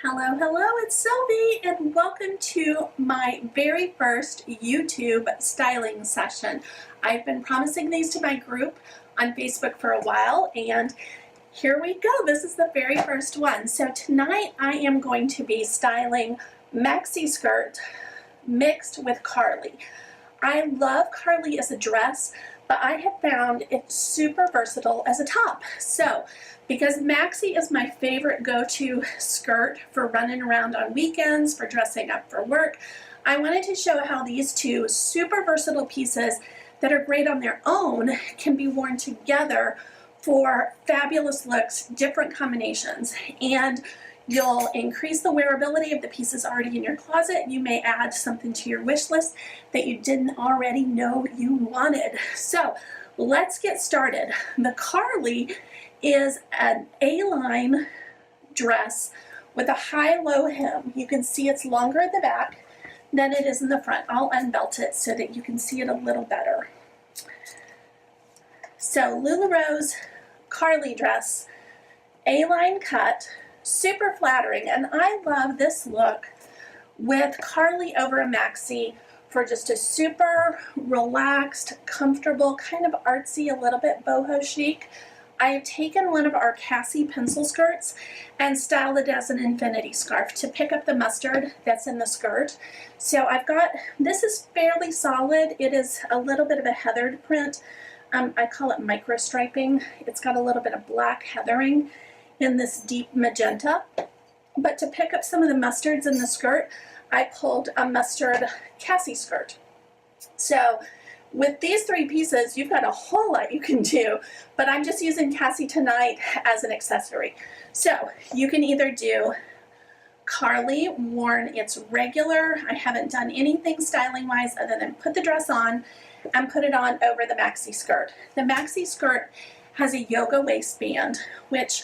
Hello, hello, it's Sylvie and welcome to my very first YouTube styling session. I've been promising these to my group on Facebook for a while and here we go. This is the very first one. So tonight I am going to be styling maxi skirt mixed with Carly. I love Carly as a dress, but I have found it super versatile as a top. So, because maxi is my favorite go-to skirt for running around on weekends, for dressing up for work, I wanted to show how these two super versatile pieces that are great on their own can be worn together for fabulous looks, different combinations, and you'll increase the wearability of the pieces already in your closet. You may add something to your wish list that you didn't already know you wanted. So let's get started. The Carly is an A-line dress with a high-low hem. You can see it's longer at the back than it is in the front. I'll unbelt it so that you can see it a little better. So LuLaRoe's Carly dress, A-line cut, super flattering, and I love this look with Carly over a maxi for just a super relaxed, comfortable, kind of artsy, a little bit boho chic. I have taken one of our Cassie pencil skirts and styled it as an infinity scarf to pick up the mustard that's in the skirt. So I've got, this is fairly solid. It is a little bit of a heathered print. I call it micro striping. It's got a little bit of black heathering in this deep magenta. But to pick up some of the mustards in the skirt, I pulled a mustard Cassie skirt. So with these three pieces, you've got a whole lot you can do, but I'm just using Cassie tonight as an accessory. So you can either do Carly worn its regular, I haven't done anything styling wise other than put the dress on and put it on over the maxi skirt. The maxi skirt has a yoga waistband, which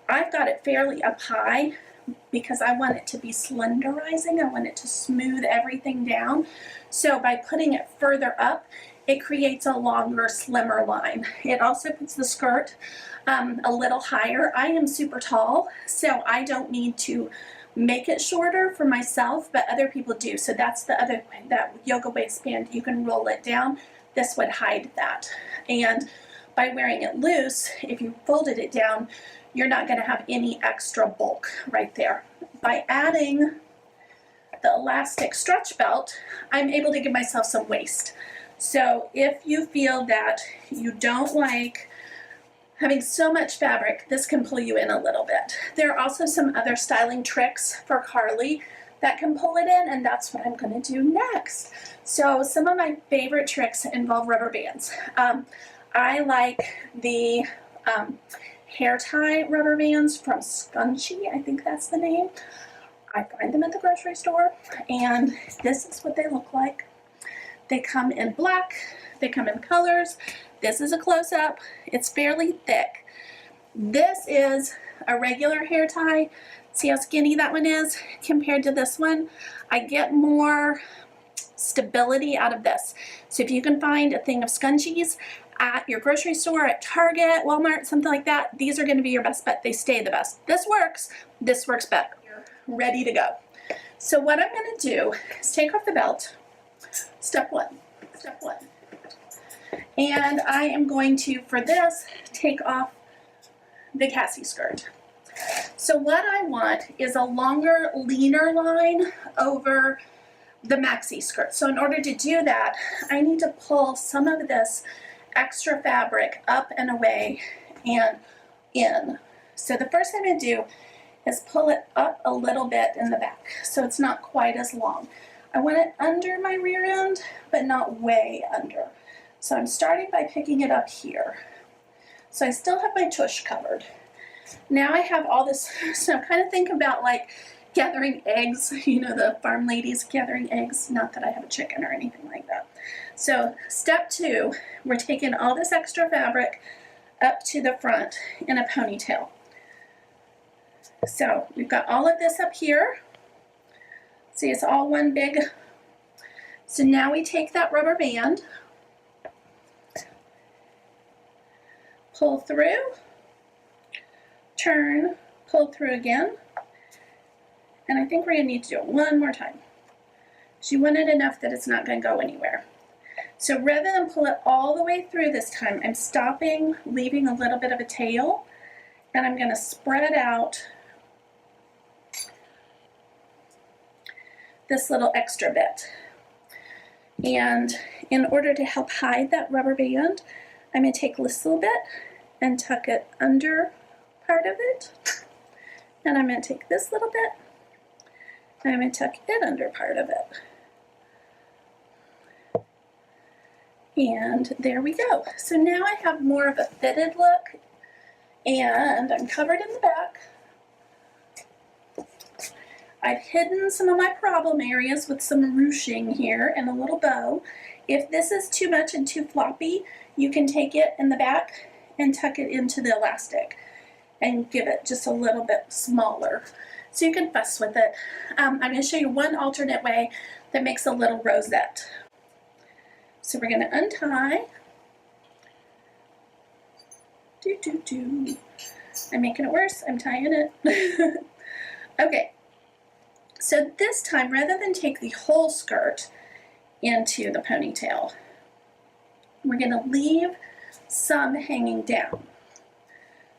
I've got it fairly up high because I want it to be slenderizing. I want it to smooth everything down. So by putting it further up, it creates a longer, slimmer line. It also puts the skirt a little higher. I am super tall, so I don't need to make it shorter for myself, but other people do. So that's the other, that yoga waistband, you can roll it down. This would hide that. And by wearing it loose, if you folded it down, you're not going to have any extra bulk right there. By adding the elastic stretch belt, I'm able to give myself some waist. So if you feel that you don't like having so much fabric, this can pull you in a little bit. There are also some other styling tricks for Carly that can pull it in, and that's what I'm going to do next. So some of my favorite tricks involve rubber bands. I like the hair tie rubber bands from Scunchie, I think that's the name. I find them at the grocery store, and this is what they look like. They come in black, they come in colors. This is a close-up. It's fairly thick. This is a regular hair tie. See how skinny that one is compared to this one? I get more stability out of this. So if you can find a thing of scunchies at your grocery store, at Target, Walmart, something like that, these are going to be your best bet. They stay the best. This works better. You're ready to go. So what I'm going to do is take off the belt. Step one. And I am going to, for this, take off the Cassie skirt. So what I want is a longer, leaner line over the maxi skirt. So in order to do that, I need to pull some of this extra fabric up and away and in. So the first thing I'm going to do is pull it up a little bit in the back so it's not quite as long. I want it under my rear end, but not way under. So I'm starting by picking it up here. So I still have my tush covered. Now I have all this, so kind of think about like gathering eggs, you know, the farm ladies gathering eggs, not that I have a chicken or anything like that. So step two, we're taking all this extra fabric up to the front in a ponytail. So we've got all of this up here. See, it's all one big. So now we take that rubber band, pull through, turn, pull through again, And I think we're going to need to do it one more time. She wanted enough that it's not going to go anywhere. So rather than pull it all the way through this time, I'm stopping, leaving a little bit of a tail, and I'm going to spread out this little extra bit. And in order to help hide that rubber band, I'm going to take this little bit and tuck it under part of it. And I'm going to take this little bit and I'm going to tuck it under part of it. And there we go. So now I have more of a fitted look, and I'm covered in the back. I've hidden some of my problem areas with some ruching here and a little bow. If this is too much and too floppy, you can take it in the back and tuck it into the elastic and give it just a little bit smaller. So you can fuss with it. I'm going to show you one alternate way that makes a little rosette. So we're going to untie. I'm making it worse. I'm tying it. Okay. So this time, rather than take the whole skirt into the ponytail, we're going to leave some hanging down.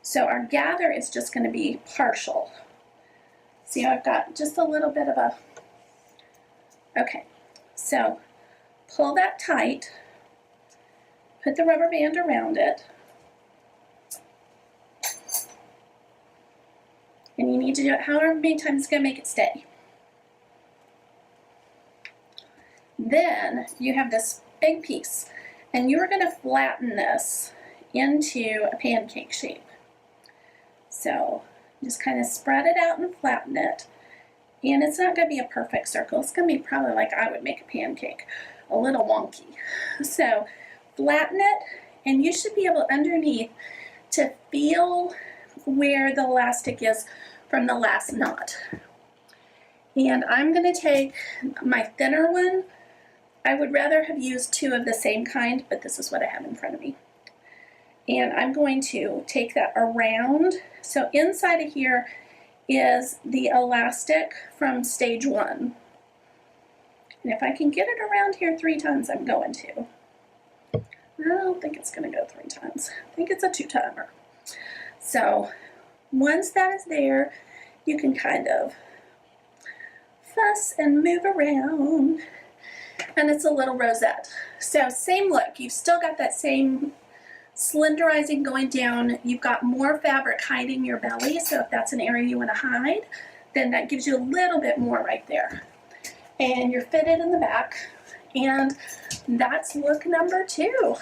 So our gather is just going to be partial. See, I've got just a little bit of a, okay, so pull that tight, put the rubber band around it, and you need to do it however many times it's going to make it stay. Then you have this big piece, and you're going to flatten this into a pancake shape. So just kind of spread it out and flatten it. And it's not going to be a perfect circle. It's going to be probably like I would make a pancake, a little wonky. So flatten it, and you should be able underneath to feel where the elastic is from the last knot. And I'm going to take my thinner one. I would rather have used two of the same kind, but this is what I have in front of me. And I'm going to take that around. So inside of here is the elastic from stage 1. And if I can get it around here 3 times, I'm going to. I don't think it's going to go 3 times. I think it's a 2-timer. So once that is there, you can kind of fuss and move around. And it's a little rosette. So same look. You've still got that same slenderizing going down. You've got more fabric hiding your belly, so if that's an area you want to hide, then that gives you a little bit more right there. And you're fitted in the back, and that's look number 2.